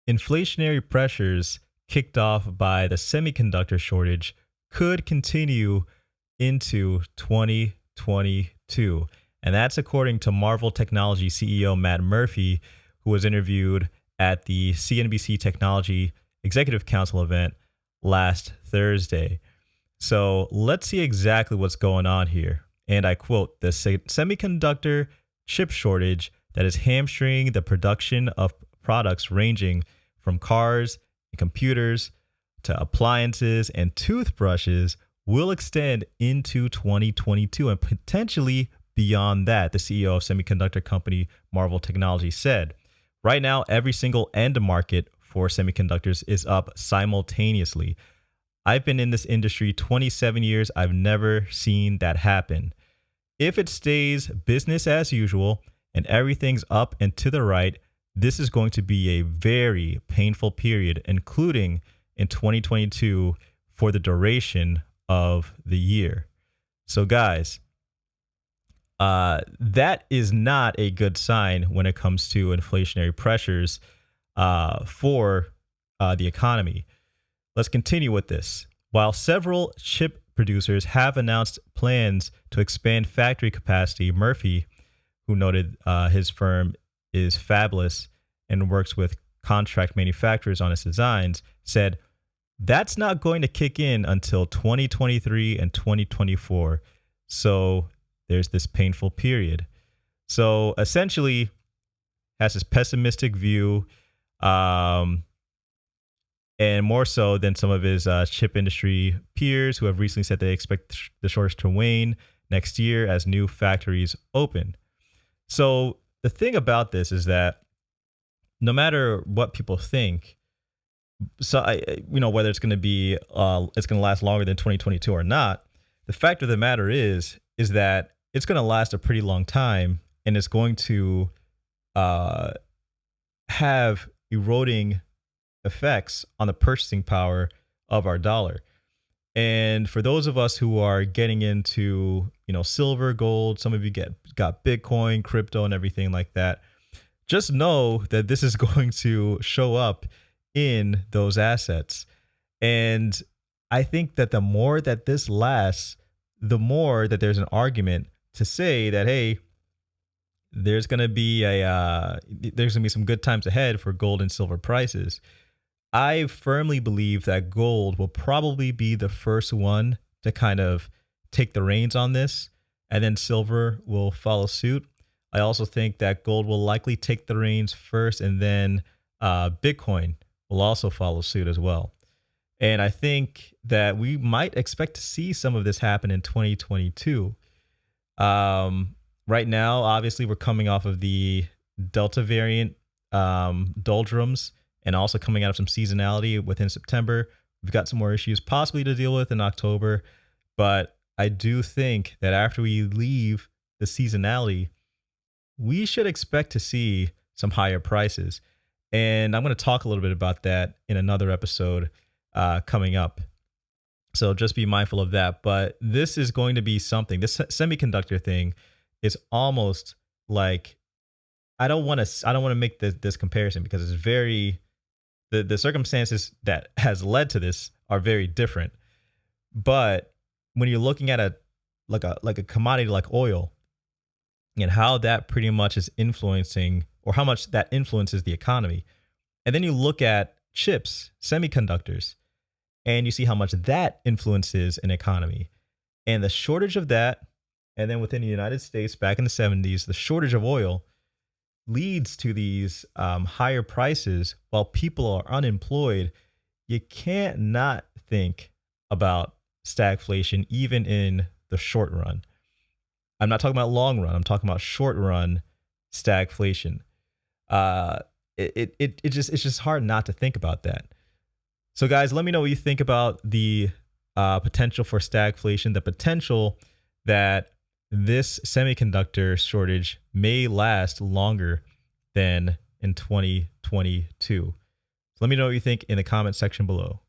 inflationary pressures kicked off by the semiconductor shortage could continue into 2022. And that's according to Marvel Technology CEO Matt Murphy, who was interviewed at the CNBC Technology Executive Council event last Thursday. So let's see exactly what's going on here. And I quote, the semiconductor chip shortage that is hamstringing the production of products ranging from cars and computers to appliances and toothbrushes will extend into 2022 and potentially beyond that, the CEO of semiconductor company Marvel Technology said. Right now, every single end market for semiconductors is up simultaneously. I've been in this industry 27 years. I've never seen that happen. If it stays business as usual and everything's up and to the right, this is going to be a very painful period, including in 2022 for the duration of the year. So guys, that is not a good sign when it comes to inflationary pressures for the economy. Let's continue with this. While several chip producers have announced plans to expand factory capacity, Murphy, who noted his firm is fabless and works with contract manufacturers on its designs, said that's not going to kick in until 2023 and 2024. So there's this painful period. So essentially has this pessimistic view, and more so than some of his chip industry peers who have recently said they expect the shortage to wane next year as new factories open. So the thing about this is that no matter what people think, whether it's going to be it's going to last longer than 2022 or not, the fact of the matter is that it's going to last a pretty long time, and it's going to have eroding effects on the purchasing power of our dollar. And for those of us who are getting into, silver, gold, some of you got Bitcoin, crypto, and everything like that, just know that this is going to show up in those assets. And I think that the more that this lasts, the more that there's an argument to say that, hey, there's going to be some good times ahead for gold and silver prices. I firmly believe that gold will probably be the first one to kind of take the reins on this, and then silver will follow suit. I also think that gold will likely take the reins first, and then Bitcoin will also follow suit as well. And I think that we might expect to see some of this happen in 2022. Right now, obviously, we're coming off of the Delta variant doldrums, and also coming out of some seasonality within September. We've got some more issues possibly to deal with in October. But I do think that after we leave the seasonality, we should expect to see some higher prices. And I'm going to talk a little bit about that in another episode coming up. So just be mindful of that. But this is going to be something. This semiconductor thing is almost like, I don't want to make this comparison because it's very, the circumstances that has led to this are very different. But when you're looking at a commodity like oil and how that pretty much is influencing, or how much that influences the economy, and then you look at chips, semiconductors, and you see how much that influences an economy, and the shortage of that, and then within the United States back in the 70s, the shortage of oil leads to these higher prices while people are unemployed. You can't not think about stagflation even in the short run. I'm not talking about long run. I'm talking about short run stagflation. It's just hard not to think about that. So guys, let me know what you think about the potential for stagflation, the potential that this semiconductor shortage may last longer than in 2022. Let me know what you think in the comment section below.